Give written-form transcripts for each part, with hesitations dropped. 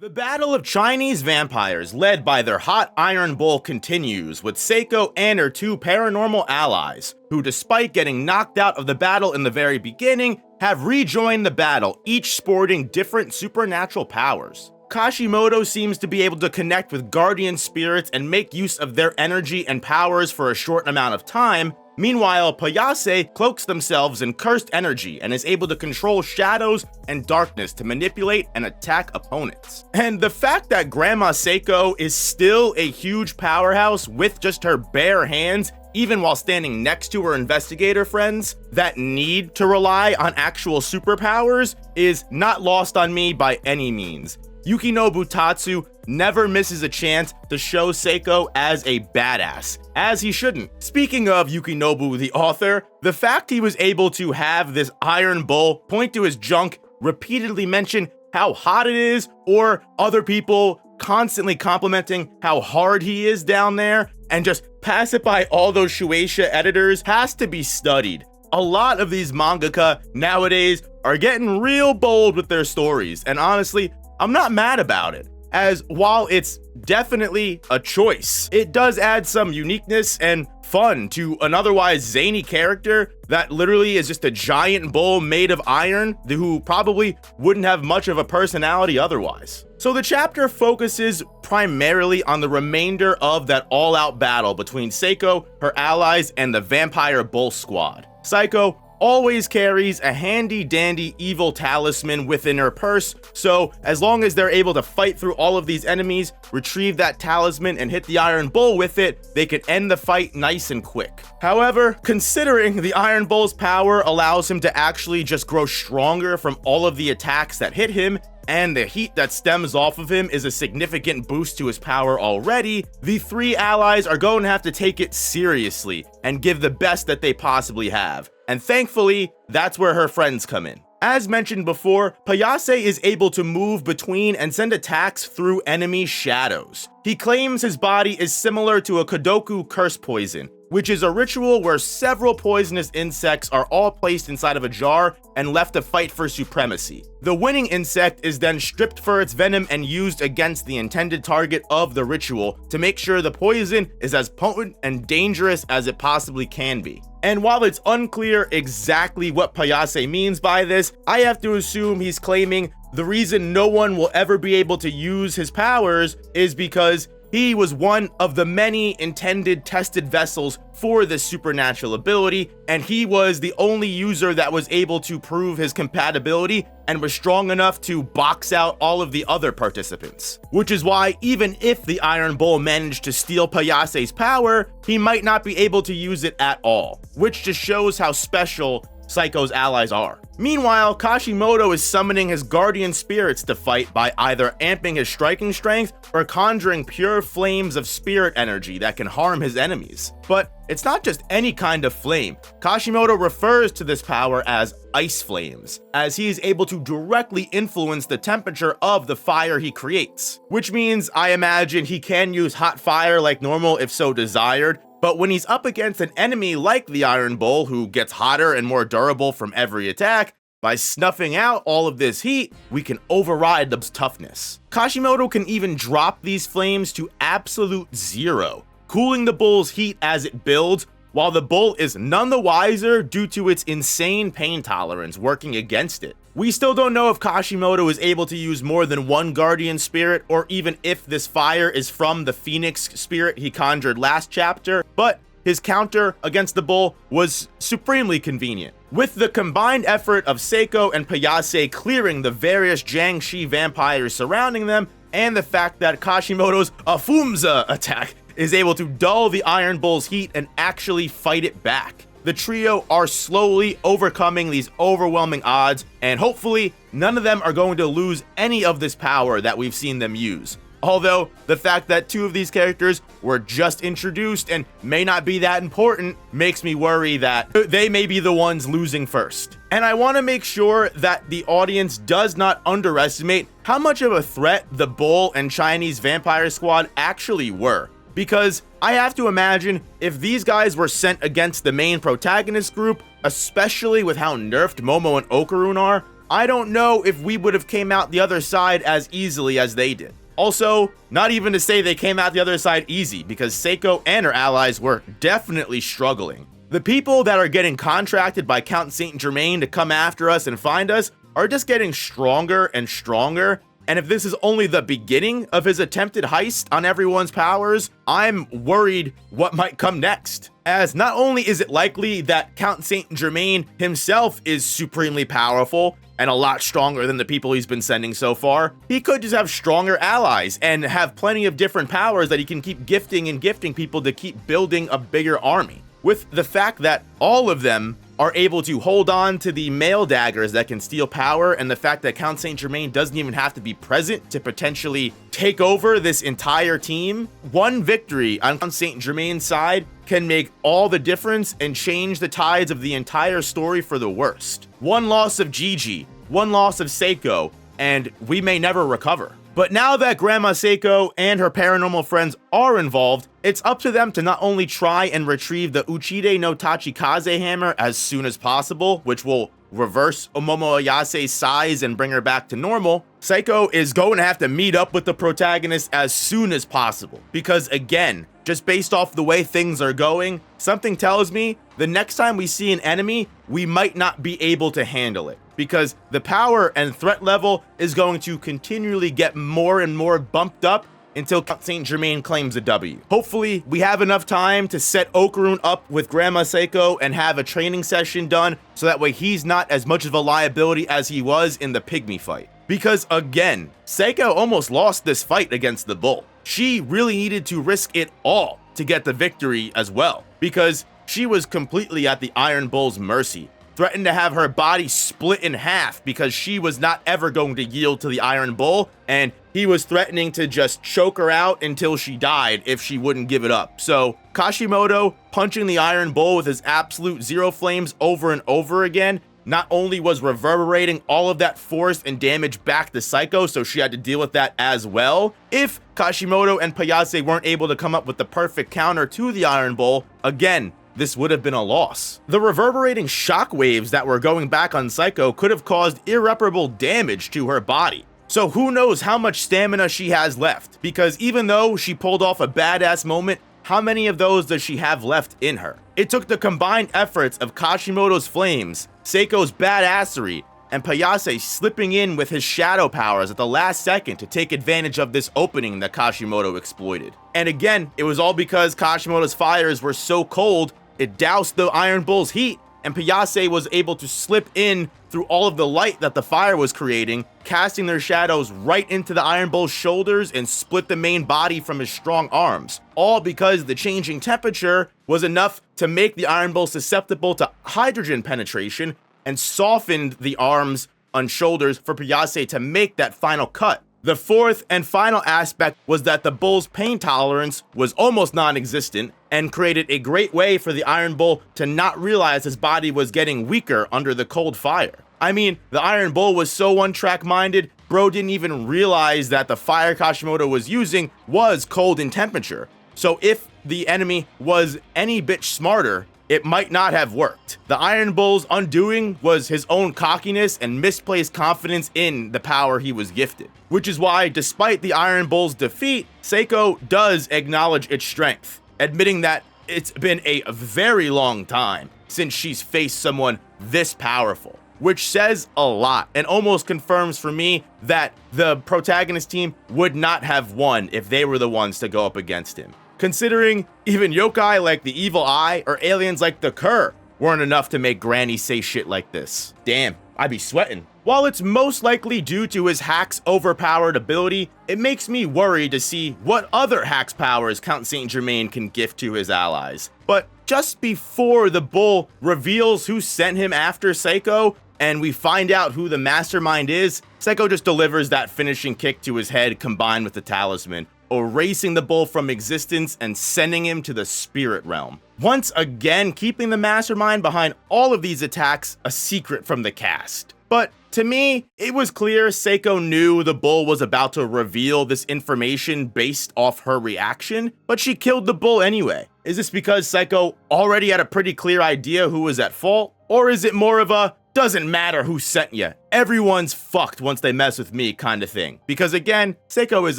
The battle of Chinese vampires led by their hot Iron Bull continues, with Seiko and her two paranormal allies, who despite getting knocked out of the battle in the very beginning, have rejoined the battle, each sporting different supernatural powers. Kashimoto seems to be able to connect with guardian spirits and make use of their energy and powers for a short amount of time. Meanwhile, Payase cloaks themselves in cursed energy and is able to control shadows and darkness to manipulate and attack opponents. And the fact that Grandma Seiko is still a huge powerhouse with just her bare hands, even while standing next to her investigator friends that need to rely on actual superpowers, is not lost on me by any means. Yukinobu Tatsu never misses a chance to show Seiko as a badass, as he shouldn't. Speaking of Yukinobu the author, the fact he was able to have this Iron Bull point to his junk, repeatedly mention how hot it is, or other people constantly complimenting how hard he is down there, and just pass it by all those Shueisha editors has to be studied. A lot of these mangaka nowadays are getting real bold with their stories, and honestly, I'm not mad about it, as while it's definitely a choice, it does add some uniqueness and fun to an otherwise zany character that literally is just a giant bull made of iron who probably wouldn't have much of a personality otherwise. So the chapter focuses primarily on the remainder of that all-out battle between Seiko, her allies, and the Vampire Bull Squad. Seiko always carries a handy-dandy evil talisman within her purse, so as long as they're able to fight through all of these enemies, retrieve that talisman, and hit the Iron Bull with it, they can end the fight nice and quick. However, considering the Iron Bull's power allows him to actually just grow stronger from all of the attacks that hit him, and the heat that stems off of him is a significant boost to his power already, the three allies are going to have to take it seriously and give the best that they possibly have. And thankfully, that's where her friends come in. As mentioned before, Payase is able to move between and send attacks through enemy shadows. He claims his body is similar to a Kodoku curse poison, which is a ritual where several poisonous insects are all placed inside of a jar and left to fight for supremacy. The winning insect is then stripped for its venom and used against the intended target of the ritual to make sure the poison is as potent and dangerous as it possibly can be. And while it's unclear exactly what Payase means by this, I have to assume he's claiming the reason no one will ever be able to use his powers is because he was one of the many intended tested vessels for this supernatural ability, and he was the only user that was able to prove his compatibility and was strong enough to box out all of the other participants. Which is why even if the Iron Bull managed to steal Payase's power, he might not be able to use it at all, which just shows how special Seiko's allies are. Meanwhile, Kashimoto is summoning his guardian spirits to fight by either amping his striking strength or conjuring pure flames of spirit energy that can harm his enemies. But it's not just any kind of flame. Kashimoto refers to this power as ice flames, as he is able to directly influence the temperature of the fire he creates. Which means I imagine he can use hot fire like normal if so desired, but when he's up against an enemy like the Iron Bull, who gets hotter and more durable from every attack, by snuffing out all of this heat, we can override the toughness. Kashimoto can even drop these flames to absolute zero, cooling the bull's heat as it builds, while the bull is none the wiser due to its insane pain tolerance working against it. We still don't know if Kashimoto is able to use more than one guardian spirit, or even if this fire is from the phoenix spirit he conjured last chapter, but his counter against the bull was supremely convenient. With the combined effort of Seiko and Payase clearing the various Jiangshi vampires surrounding them, and the fact that Kashimoto's Afumza attack is able to dull the Iron Bull's heat and actually fight it back, the trio are slowly overcoming these overwhelming odds, and hopefully none of them are going to lose any of this power that we've seen them use. Although, the fact that two of these characters were just introduced and may not be that important makes me worry that they may be the ones losing first. And I want to make sure that the audience does not underestimate how much of a threat the Bull and Chinese Vampire Squad actually were. Because I have to imagine if these guys were sent against the main protagonist group, especially with how nerfed Momo and Okarun are, I don't know if we would have came out the other side as easily as they did. Also, not even to say they came out the other side easy, because Seiko and her allies were definitely struggling. The people that are getting contracted by Count Saint Germain to come after us and find us are just getting stronger and stronger. And if this is only the beginning of his attempted heist on everyone's powers, I'm worried what might come next. As not only is it likely that Count Saint Germain himself is supremely powerful and a lot stronger than the people he's been sending so far, he could just have stronger allies and have plenty of different powers that he can keep gifting and gifting people to keep building a bigger army. With the fact that all of them are able to hold on to the male daggers that can steal power, and the fact that Count Saint Germain doesn't even have to be present to potentially take over this entire team, one victory on Count Saint Germain's side can make all the difference and change the tides of the entire story for the worst. One loss of Gigi, one loss of Seiko, and we may never recover. But now that Grandma Seiko and her paranormal friends are involved, it's up to them to not only try and retrieve the Uchide no Tachikaze hammer as soon as possible, which will reverse Omomo Ayase's size and bring her back to normal. Seiko is going to have to meet up with the protagonist as soon as possible, because again, just based off the way things are going, something tells me the next time we see an enemy, we might not be able to handle it, because the power and threat level is going to continually get more and more bumped up until Count Saint Germain claims a W. Hopefully, we have enough time to set Okarun up with Grandma Seiko and have a training session done, so that way he's not as much of a liability as he was in the pygmy fight. Because again, Seiko almost lost this fight against the bull. She really needed to risk it all to get the victory as well, because she was completely at the Iron Bull's mercy, threatened to have her body split in half because she was not ever going to yield to the Iron Bull, and he was threatening to just choke her out until she died if she wouldn't give it up. So Kashimoto punching the Iron Bull with his absolute zero flames over and over again not only was reverberating all of that force and damage back to Seiko, so she had to deal with that as well. If Kashimoto and Payase weren't able to come up with the perfect counter to the Iron Bull, again, this would have been a loss. The reverberating shockwaves that were going back on Seiko could have caused irreparable damage to her body. So who knows how much stamina she has left, because even though she pulled off a badass moment, how many of those does she have left in her? It took the combined efforts of Kashimoto's flames, Seiko's badassery, and Payase slipping in with his shadow powers at the last second to take advantage of this opening that Kashimoto exploited. And again, it was all because Kashimoto's fires were so cold, it doused the Iron Bull's heat, and Payase was able to slip in through all of the light that the fire was creating, casting their shadows right into the Iron Bull's shoulders and split the main body from his strong arms. All because the changing temperature was enough to make the Iron Bull susceptible to hydrogen penetration and softened the arms and shoulders for Payase to make that final cut. The fourth and final aspect was that the bull's pain tolerance was almost non-existent and created a great way for the Iron Bull to not realize his body was getting weaker under the cold fire. I mean, the Iron Bull was so one-track minded, bro didn't even realize that the fire Kashimoto was using was cold in temperature. So if the enemy was any bit smarter, it might not have worked. The Iron Bull's undoing was his own cockiness and misplaced confidence in the power he was gifted. Which is why, despite the Iron Bull's defeat, Seiko does acknowledge its strength, admitting that it's been a very long time since she's faced someone this powerful, which says a lot and almost confirms for me that the protagonist team would not have won if they were the ones to go up against him. Considering even yokai like the Evil Eye or aliens like the Cur weren't enough to make Granny say shit like this. Damn, I'd be sweating. While it's most likely due to his hack's overpowered ability, it makes me worry to see what other hack's powers Count Saint Germain can gift to his allies. But just before the bull reveals who sent him after Seiko, and we find out who the mastermind is, Seiko just delivers that finishing kick to his head combined with the talisman, erasing the bull from existence and sending him to the spirit realm. Once again, keeping the mastermind behind all of these attacks a secret from the cast. But to me, it was clear Seiko knew the bull was about to reveal this information based off her reaction, but she killed the bull anyway. Is this because Seiko already had a pretty clear idea who was at fault? Or is it more of a, doesn't matter who sent you. Everyone's fucked once they mess with me kind of thing. Because again, Seiko is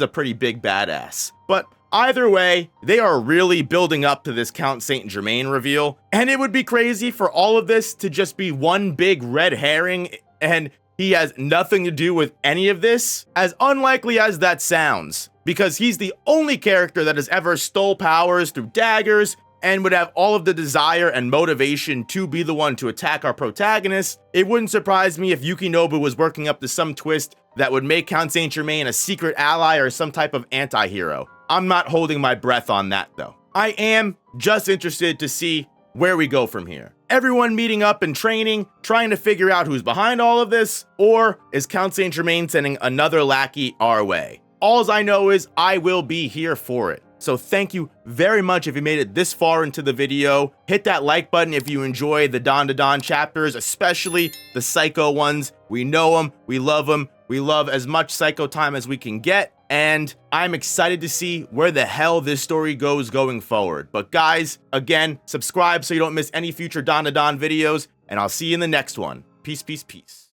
a pretty big badass. But either way, they are really building up to this Count Saint Germain reveal, and it would be crazy for all of this to just be one big red herring and he has nothing to do with any of this, as unlikely as that sounds, because he's the only character that has ever stole powers through daggers and would have all of the desire and motivation to be the one to attack our protagonist. It wouldn't surprise me if Yukinobu was working up to some twist that would make Count Saint Germain a secret ally or some type of anti-hero. I'm not holding my breath on that though. I am just interested to see where we go from here. Everyone meeting up and training, trying to figure out who's behind all of this, or is Count Saint Germain sending another lackey our way? Alls I know is I will be here for it. So thank you very much if you made it this far into the video. Hit that like button if you enjoy the DanDaDan chapters, especially the Psycho ones. We know them, we love them, we love as much Psycho time as we can get. And I'm excited to see where the hell this story goes going forward. But guys, again, subscribe so you don't miss any future DanDaDan videos, and I'll see you in the next one. Peace, peace, peace.